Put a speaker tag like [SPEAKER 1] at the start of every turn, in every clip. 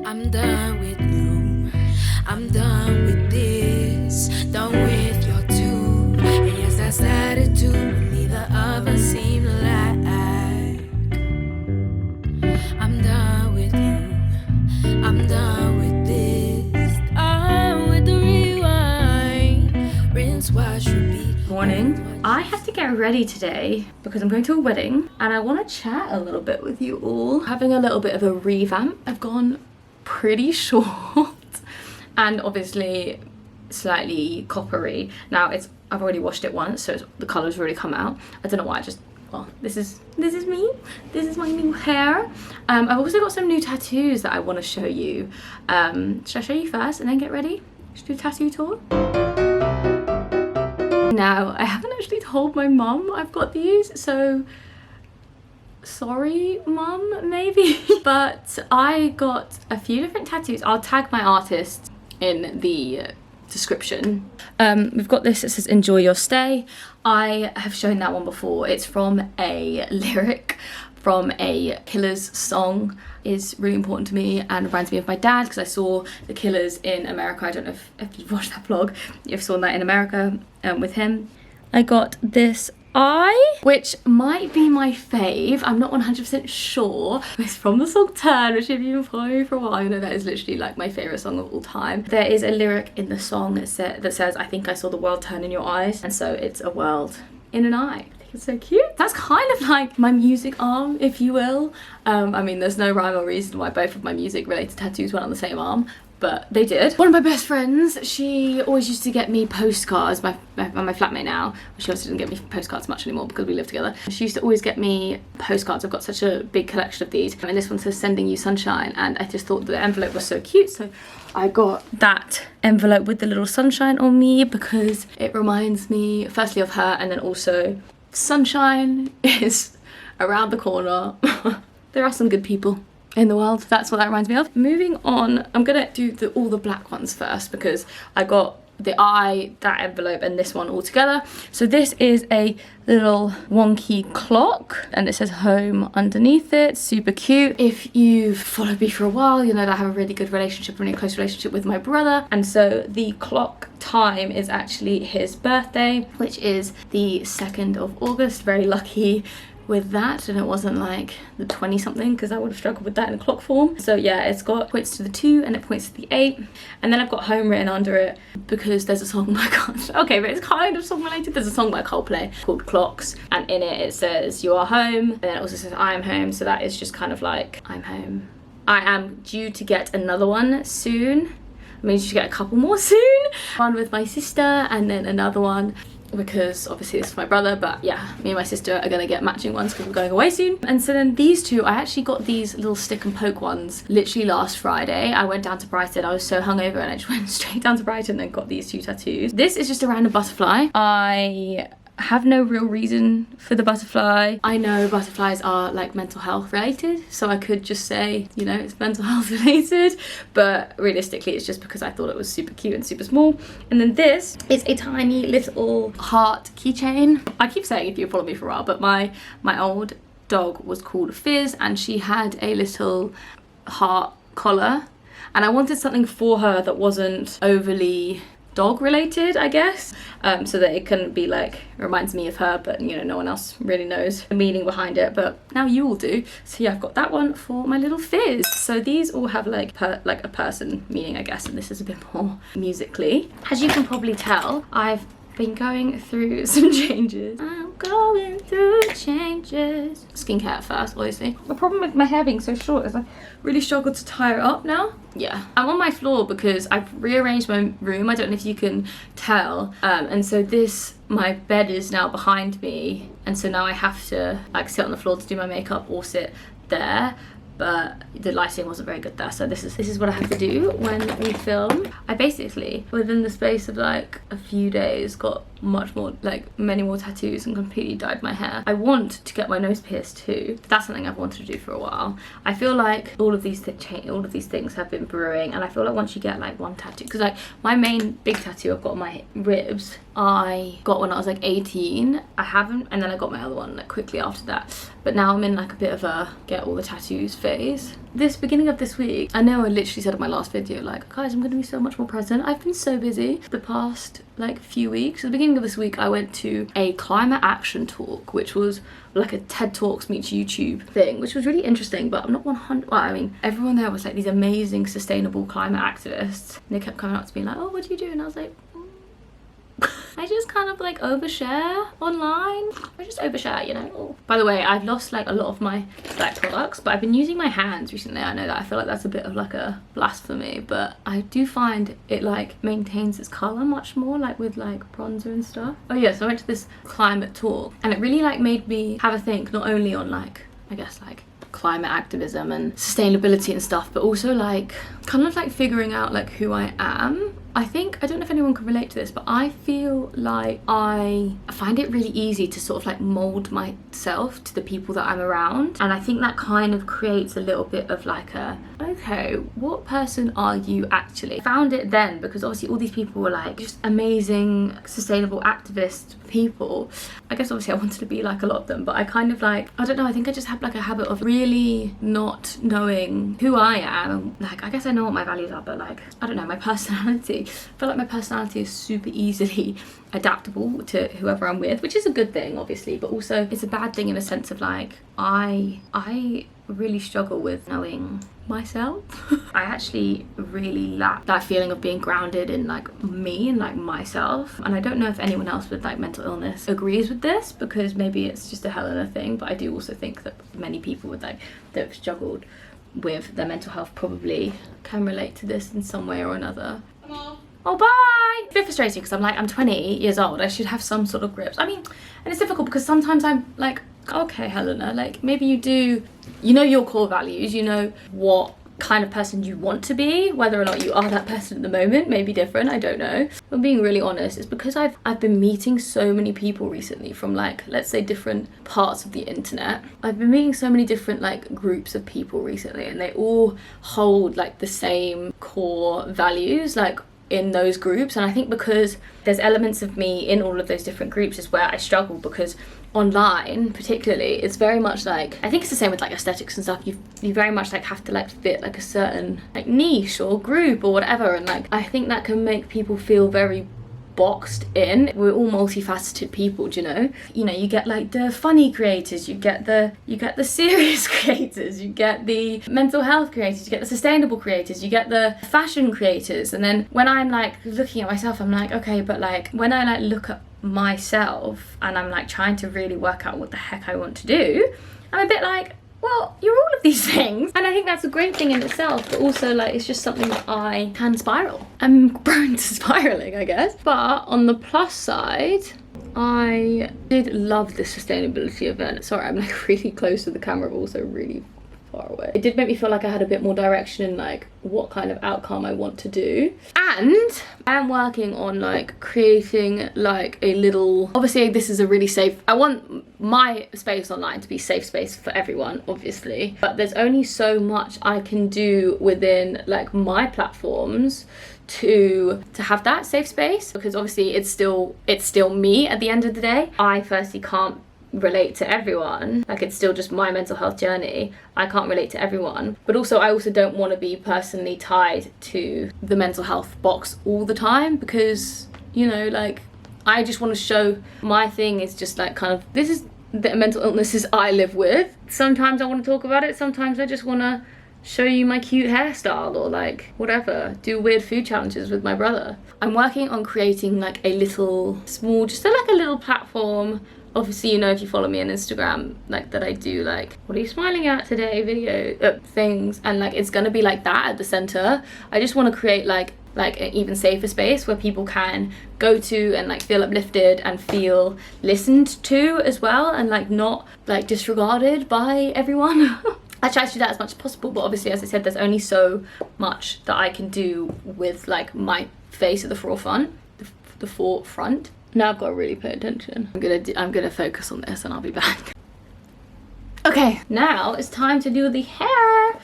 [SPEAKER 1] I'm done with you. I'm done with this. Done with your two. And yes, that's attitude. Neither of us seem to like. I'm done with you. I'm done with this. Done with the rewind. Rinse, wash, repeat.
[SPEAKER 2] Morning. I have to get ready today because I'm going to a wedding and I want to chat a little bit with you all. Having a little bit of a revamp. I've gone pretty short and obviously slightly coppery. Now I've already washed it once, so the colour's already come out. I don't know why, this is me. This is my new hair. I've also got some new tattoos that I want to show you. Should I show you first and then get ready? Should we do a tattoo tour? Now, I haven't actually told my mum I've got these, so sorry mum, maybe. But I got a few different tattoos. I'll tag my artist in the description. We've got this that says enjoy your stay. I have shown that one before. It's from a lyric from a Killers song. Is really important to me and reminds me of my dad because I saw the Killers in America. I don't know if you've watched that vlog, you've saw that in America with him. I got this eye, which might be my fave. I'm not 100% sure. It's from the song Turn, which if you've been following me for a while, you know that is literally like my favourite song of all time. There is a lyric in the song that says, I think I saw the world turn in your eyes. And so it's a world in an eye. It's so cute. That's kind of like my music arm, if you will. I mean, there's no rhyme or reason why both of my music related tattoos went on the same arm, but they did. One of my best friends, she always used to get me postcards. My flatmate now, she obviously doesn't get me postcards much anymore because we live together. She used to always get me postcards. I've got such a big collection of these. And this one says sending you sunshine, and I just thought the envelope was so cute, so I got that envelope with the little sunshine on me because it reminds me firstly of her, and then also sunshine is around the corner. There are some good people in the world. That's what that reminds me of. Moving on, I'm gonna do all the black ones first because I got the eye, that envelope, and this one all together. So this is a little wonky clock and it says home underneath it. Super cute. If you've followed me for a while, you know that I have a really good relationship, really close relationship with my brother, and so the clock time is actually his birthday, which is the 2nd of August. Very lucky with that, and it wasn't like the 20 something because I would have struggled with that in clock form. So yeah, it's got points to the 2 and it points to the 8, and then I've got home written under it because there's a song by okay, but it's kind of song related. There's a song by Coldplay called Clocks, and in it says you are home, and then it also says I am home. So that is just kind of like I'm home. I am due to get another one soon. I mean, you should get a couple more soon. One with my sister and then another one because obviously it's my brother, but yeah, me and my sister are gonna get matching ones because we're going away soon. And so then these two, I actually got these little stick and poke ones literally last Friday. I went down to Brighton, I was so hungover and I just went straight down to Brighton and got these two tattoos. This is just a random butterfly. I have no real reason for the butterfly. I know butterflies are like mental health related, so I could just say, you know, it's mental health related, but realistically it's just because I thought it was super cute and super small. And then this is a tiny little heart keychain. I keep saying if you follow me for a while, but my old dog was called Fizz and she had a little heart collar, and I wanted something for her that wasn't overly dog related, I guess, so that it couldn't be like, reminds me of her, but you know, no one else really knows the meaning behind it, but now you all do. So yeah, I've got that one for my little Fizz. So these all have like a person meaning, I guess, and this is a bit more musically. As you can probably tell, I've been going through some changes. I'm going through changes. Skincare at first, obviously. The problem with my hair being so short is I really struggle to tie it up now. Yeah, I'm on my floor because I've rearranged my room. I don't know if you can tell. And so my bed is now behind me. And so now I have to like sit on the floor to do my makeup or sit there. But the lighting wasn't very good there, so this is what I have to do when we film. I basically, within the space of like a few days, got many more tattoos and completely dyed my hair. I want to get my nose pierced too. That's something I've wanted to do for a while. I feel like all of these things have been brewing, and I feel like once you get like one tattoo, because like my main big tattoo I've got on my ribs, I got when I was like 18. I haven't, and then I got my other one like quickly after that. But now I'm in like a bit of a get all the tattoos phase. this beginning of this week, I know I literally said in my last video, like, guys, I'm gonna be so much more present. I've been so busy the past like few weeks. At the beginning of this week, I went to a climate action talk, which was like a TED Talks meets YouTube thing, which was really interesting, but I'm not 100, well, I mean, everyone there was like these amazing sustainable climate activists, and they kept coming up to me like, oh, what do you do? And I was like, I just kind of like overshare online. I just overshare, you know. Oh. By the way, I've lost like a lot of my like products, but I've been using my hands recently. I know that I feel like that's a bit of like a blasphemy, but I do find it like maintains its color much more, like with like bronzer and stuff. Oh yeah, so I went to this climate talk, and it really like made me have a think not only on like, I guess like climate activism and sustainability and stuff, but also like kind of like figuring out like who I am. I think, I don't know if anyone can relate to this, but I feel like I find it really easy to sort of like mold myself to the people that I'm around, and I think that kind of creates a little bit of like a, okay, what person are you actually? I found it then because obviously all these people were like just amazing sustainable activist people. I guess obviously I wanted to be like a lot of them, but I kind of like, I don't know, I think I just have like a habit of really not knowing who I am. Like, I guess I know what my values are, but like, I don't know, my personality, I feel like my personality is super easily adaptable to whoever I'm with, which is a good thing obviously, but also it's a bad thing in a sense of like, I really struggle with knowing myself. I actually really lack that feeling of being grounded in like me and like myself, and I don't know if anyone else with like mental illness agrees with this, because maybe it's just a Helena thing, but I do also think that many people with like that have struggled with their mental health probably can relate to this in some way or another. Oh, bye! It's a bit frustrating because I'm like, I'm 20 years old, I should have some sort of grips. I mean, and it's difficult because sometimes I'm like, okay, Helena, like maybe you do, you know your core values, you know what kind of person you want to be, whether or not you are that person at the moment may be different, I don't know. If I'm being really honest, it's because I've been meeting so many people recently from like, let's say different parts of the internet. I've been meeting so many different like groups of people recently, and they all hold like the same core values like in those groups. And I think because there's elements of me in all of those different groups is where I struggle, because online particularly it's very much like, I think it's the same with like aesthetics and stuff, you very much like have to like fit like a certain like niche or group or whatever, and like I think that can make people feel very boxed in. We're all multifaceted people, do you know? You know, you get like the funny creators, you get the serious creators, you get the mental health creators, you get the sustainable creators, you get the fashion creators. And then when I'm like looking at myself, I'm like, okay, but like when I like look at myself and I'm like trying to really work out what the heck I want to do, I'm a bit like, well, you're all of these things. And I think that's a great thing in itself, but also like it's just something that I can spiral. I'm prone to spiraling, I guess. But on the plus side, I did love this sustainability event. Sorry, I'm like really close to the camera, but also really far away. It did make me feel like I had a bit more direction in like what kind of outcome I want to do. And I am working on like creating like a little, obviously this is a really safe, I want my space online to be safe space for everyone obviously, but there's only so much I can do within like my platforms to have that safe space, because obviously it's still me at the end of the day. I firstly can't relate to everyone, like it's still just my mental health journey. I can't relate to everyone, but also I also don't want to be personally tied to the mental health box all the time, because you know, like I just want to show my thing is just like kind of, this is the mental illnesses I live with. Sometimes I want to talk about it, sometimes I just want to show you my cute hairstyle or like whatever, do weird food challenges with my brother. I'm working on creating like a little small, just like a little platform. Obviously, you know, if you follow me on Instagram, like that I do like, what are you smiling at today video things, and like it's gonna be like that at the center. I just want to create like an even safer space where people can go to and like feel uplifted and feel listened to as well, and like not like disregarded by everyone. I try to do that as much as possible, but obviously, as I said, there's only so much that I can do with like my face at the forefront, the forefront. Now I've got to really pay attention. I'm gonna focus on this and I'll be back. Okay, now it's time to do the hair.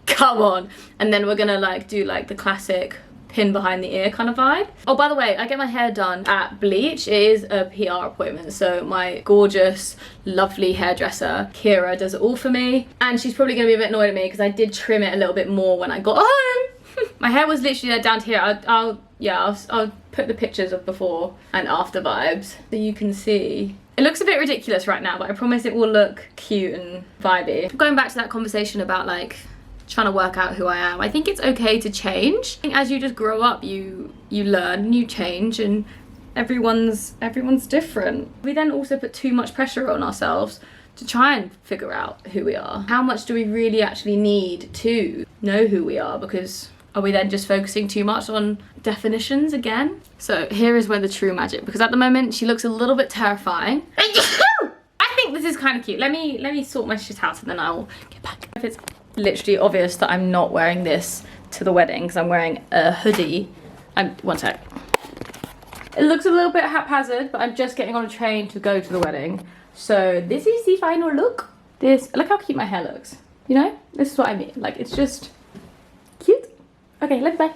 [SPEAKER 2] Come on. And then we're gonna like do like the classic pin behind the ear kind of vibe. Oh, by the way, I get my hair done at Bleach. It is a PR appointment, so my gorgeous, lovely hairdresser, Kira, does it all for me. And she's probably gonna be a bit annoyed at me because I did trim it a little bit more when I got home. My hair was literally down to here. I'll put the pictures of before and after vibes so you can see. It looks a bit ridiculous right now, but I promise it will look cute and vibey. Going back to that conversation about like trying to work out who I am, I think it's okay to change. As you just grow up, you learn and you change, and everyone's different. We then also put too much pressure on ourselves to try and figure out who we are. How much do we really actually need to know who we are? Because are we then just focusing too much on definitions again? So here is where the true magic, because at the moment she looks a little bit terrifying. I think this is kind of cute. Let me sort my shit out and then I'll get back. If it's literally obvious that I'm not wearing this to the wedding because I'm wearing a hoodie. One sec. It looks a little bit haphazard, but I'm just getting on a train to go to the wedding. So this is the final look. Look how cute my hair looks. You know, this is what I mean. Like, it's just cute. Okay, let's bye.